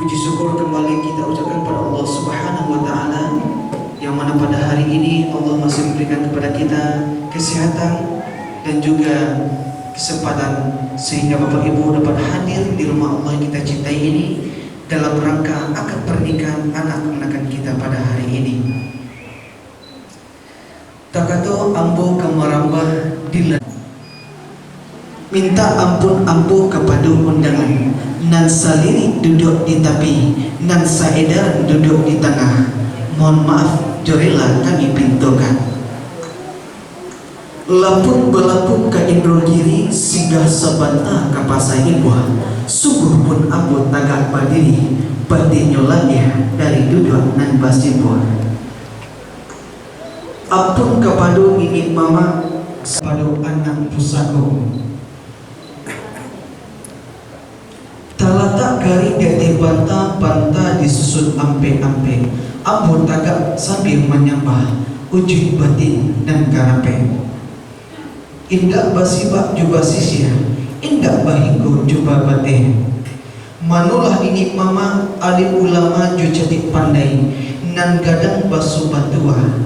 Puji syukur kembali kita ucapkan kepada Allah Subhanahu wa Ta'ala, yang mana pada hari ini Allah masih memberikan kepada kita kesehatan dan juga kesempatan sehingga Bapak Ibu dapat hadir di rumah Allah yang kita cintai ini dalam rangka akad pernikahan anak-anak kita pada hari ini. Takato ambo kamarambah dilan minta ampun ambo kepada undangan, nan saliri duduk di tepi, nan saedar duduk di tengah. Mohon maaf jorela kami pintokan. Lapun belapun ke Indrogiri, singgah sebantah ke pasai ibuah. Sungguh pun ambo tagak berdiri, bati nyolanya dari duduk nan basibuah. Ampun kepada ingin mama, kepada anak pusaku. Talatak gari dete bantah disusun ampe-ampe. Ampun tagak sambil menyembah, ujung batin dan karape. Indak basibak juba sisya, indak bahiku juba bate. Manulah ini mama alim ulama jo cetik pandai, nan gadang basu batua.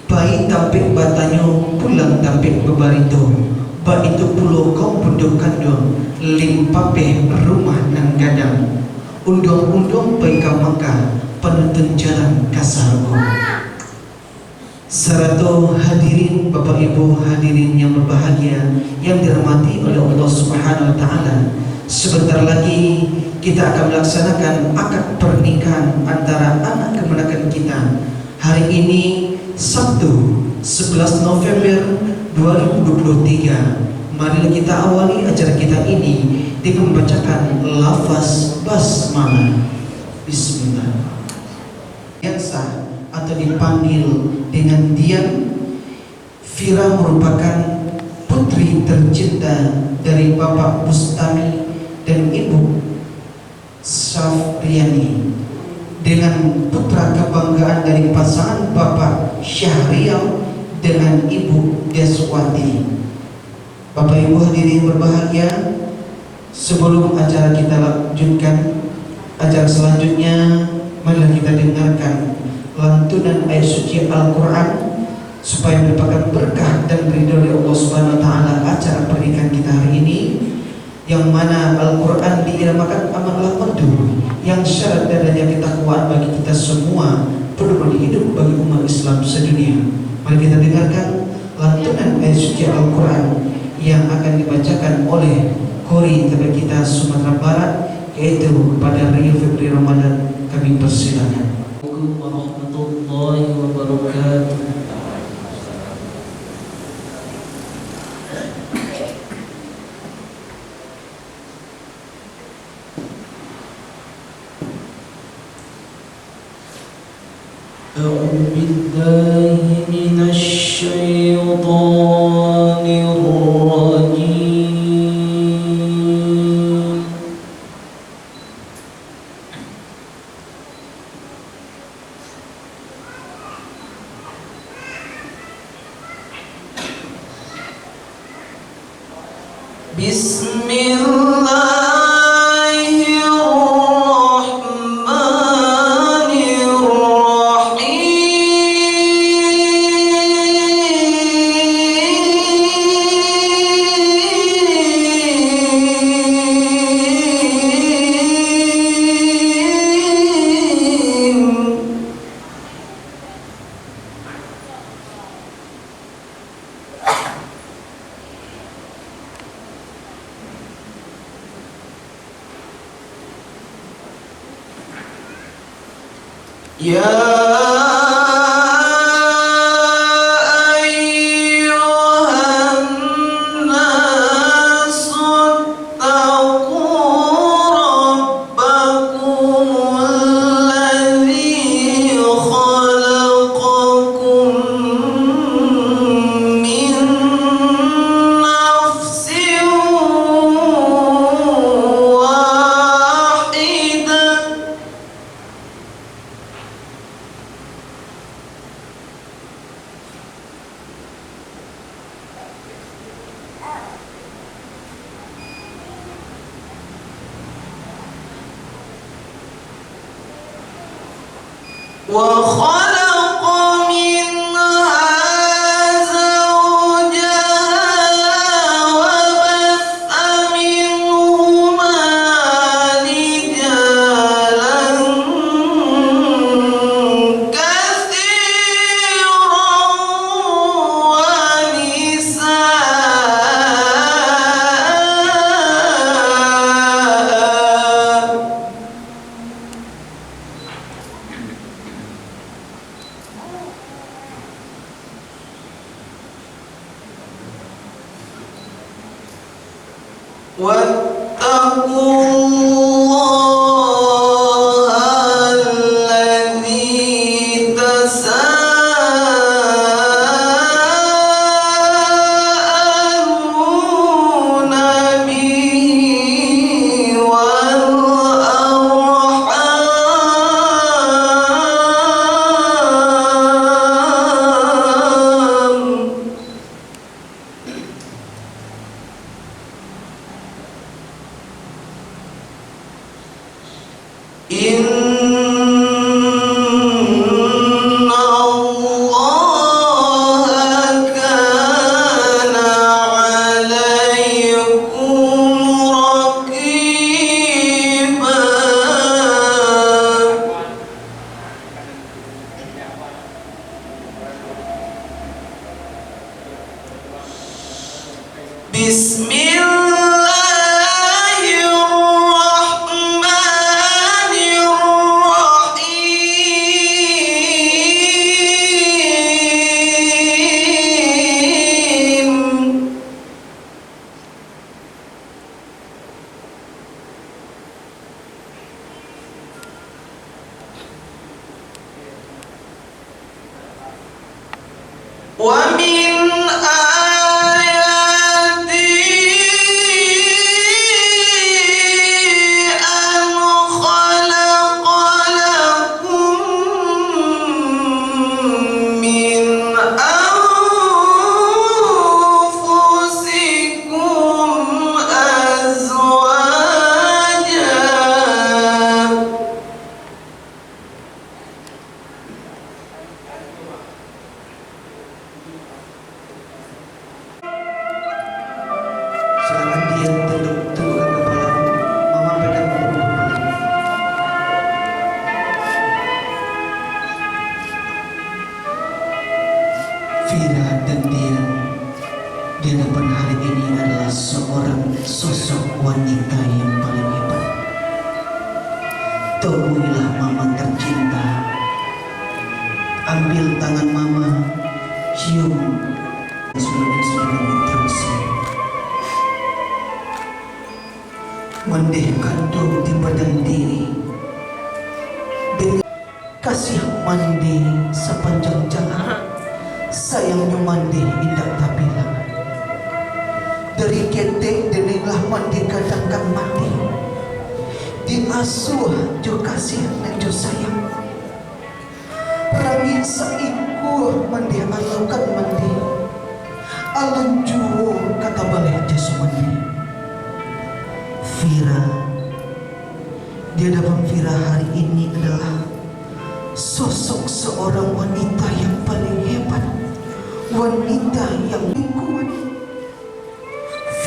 Bayi tampik batanyo, pulang tampik bebarito. Ba itu pulau kau punduk kandung, limpape rumah nan gadang. Undung-undung baika maka, penuntun jalan kasarku. Seratu hadirin Bapak Ibu hadirin yang berbahagia, yang dirahmati oleh Allah Subhanahu wa Ta'ala. Sebentar lagi kita akan melaksanakan akad pernikahan antara anak kemenakan kita. Hari ini Sabtu 11 November 2023. Marilah kita awali acara kita ini dengan membacakan lafaz basmalah. Bismillah. Yang sah atau dipanggil dengan Dian. Vira merupakan putri tercinta dari Bapak Bustami dan Ibu Safriani, dengan putra kebanggaan dari pasangan Bapak Syahrial dengan Ibu Deswati. Bapak Ibu hadirin berbahagia, sebelum acara kita lanjutkan, acara selanjutnya marilah kita dengarkan lantunan ayat suci Al-Quran supaya merupakan berkah dan ridho dari Allah Subhanahu wa Ta'ala acara pernikahan kita hari ini, yang mana Al-Quran diiramakan amanlah merdu yang syarat dadanya ketakwaan bagi kita semua, pedoman hidup bagi umat Islam sedunia. Mari kita dengarkan lantunan ayat suci Al-Quran yang akan dibacakan oleh Kori terbaik kita Sumatera Barat, yaitu kepada Rio Febri Ramadan. Kami persilakan. Assalamualaikum warahmatullahi wabarakatuh. A'udzu billahi minasy syaithanir rajim. وخلق منها زوجها وبث منهما رجالا كثيرا ونساء. واتقوا الله الذي تساءلون به والأرحام إن الله كان عليكم رقيبا. بسم الله الرحمن الرحيم. ومن آياته أن خلق لكم من أنفسكم أزواجا. Silakan dia tundukkan kepala. Mama pegang kepala. Vira dan dia di depan hari ini adalah seorang sosok wanita yang paling hebat. Temuilah mama tercinta. Ambil tangan mama, cium. Sudah terusir. Mendeh kandung di badan diri dengan kasih mandi sepanjang jalan. Sayangnya mandi indah tapi lama. Dari ketek deninglah mandi kadangkan mati. Diasuh jo kasih dan jo sayang. Rangi saikur mandi alukan mandi. Alun juo kata balik jesu mandi. Vira, di hadapan Vira hari ini adalah sosok seorang wanita yang paling hebat, wanita yang kuat.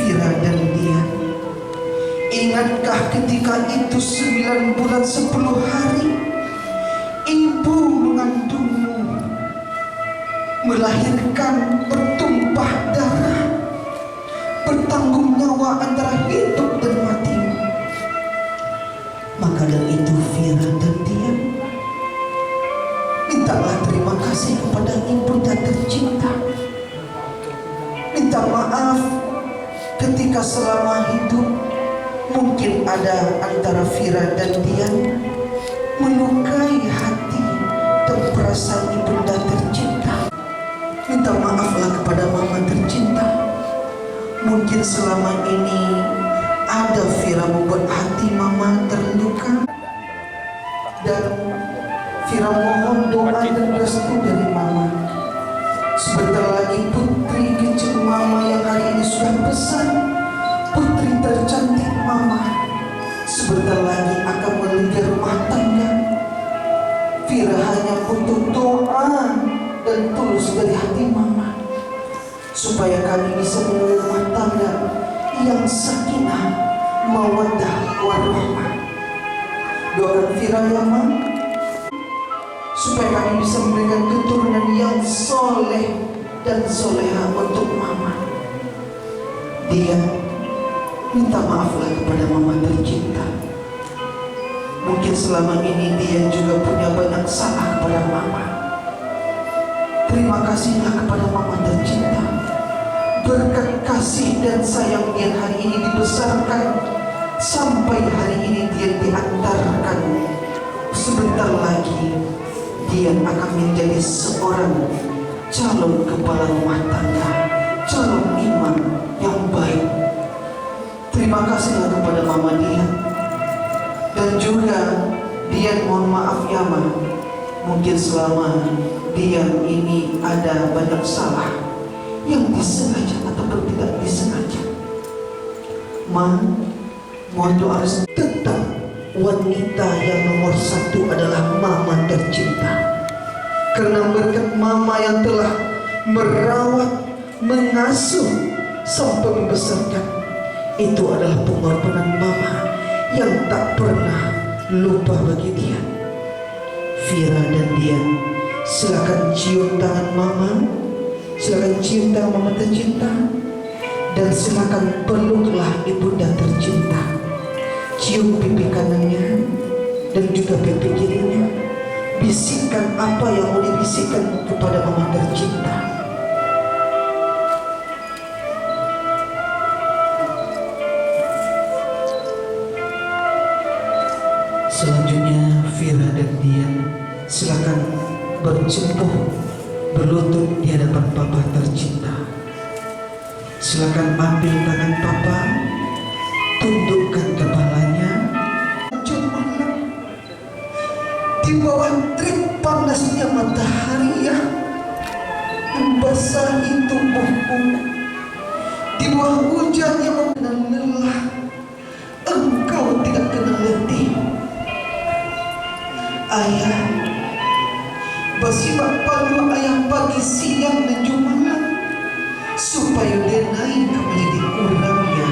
Vira dan dia, ingatkah ketika itu 9 bulan 10 hari ibu mengandungmu melahirkan bertumpah darah, bertanggung nyawa antara hidup dan mati. Maka dari itu Vira dan dia mintalah terima kasih kepada ibunda tercinta. Minta maaf ketika selama hidup mungkin ada antara Vira dan dia melukai hati dan perasaan ibunda tercinta. Minta maaflah kepada mama tercinta. Mungkin selama ini ada Vira membuat hati mama terluka, dan Vira mohon doa dan restu dari mama. Sebentar lagi putri kecil mama yang hari ini sudah besar, putri tercantik mama, sebentar lagi akan meninggal rumah tangga. Fira hanya butuh doa dan tulus dari hati mama, supaya kami bisa memiliki rumah tangga yang sakinah, mawaddah, warahmah. Doakan Fira ya Ma, supaya kami bisa memberikan keturunan yang soleh dan soleha untuk mama. Dia minta maaflah kepada mama tercinta. Mungkin selama ini dia juga punya banyak salah kepada mama. Terima kasihlah kepada mama tercinta. Berkat kasih dan sayang dia hari ini dibesarkan, sampai hari ini dia diantarkan. Sebentar lagi dia akan menjadi seorang calon kepala rumah tangga, calon imam yang baik. Terima kasihlah kepada mama dia. Dan juga dia mohon maaf ya Ma, mungkin selama dia ini ada banyak salah yang disengaja ataupun tidak disengaja. Ma, mohon doa restu. Tetap wanita yang nomor satu adalah mama tercinta. Karena berkat mama yang telah merawat, mengasuh sampai membesarkan, itu adalah pengorbanan mama yang tak pernah lupa bagi dia. Fira dan Dian, silakan cium tangan mama, silakan cium tangan mama tercinta, dan silakan peluklah ibunda tercinta. Cium pipi kanannya dan juga pipi kirinya. Bisikan apa yang mau dibisikkan kepada mama tercinta. Selanjutnya Fira dan Dian silakan berjempuh berlutut di hadapan papa tercinta. Silakan ambil tangan papa, tundukkan kepalanya. Di bawah terik panasnya matahari yang membasahi tubuhmu, di bawah hujan yang mengenal lelah, engkau tidak kenal letih. Ayah, bersimak palu ayah pagi, siang, dan malam, supaya denai kau menjadi kurang ya.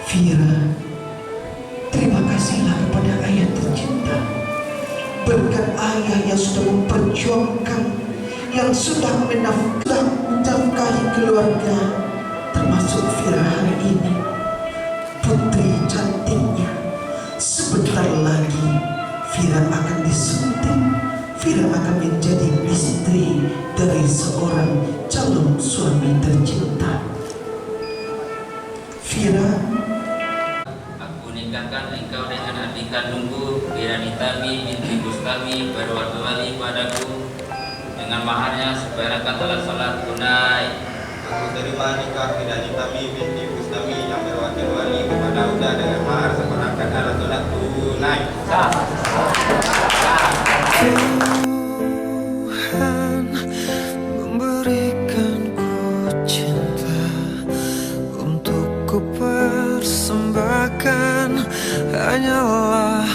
Fira, terima kasihlah kepada ayah tercinta. Berkat ayah yang sudah memperjuangkan, yang sudah menafkahi keluarga, termasuk Fira hari ini, putri cantiknya. Sebentar lagi Fira akan disunting. Fira akan menjadi istri dari seorang calon suami tercinta. Fira, aku nikahkan engkau dengan adik kandungku Firanitami binti Bustami berwali padaku dengan maharnya seperangkat alat salat tunai. Aku terima nikah Firanitami binti Bustami yang berwali kepada Uda dengan mahar seperangkat alat salat tunai. Tuhan memberikanku cinta untuk ku persembahkan hanyalah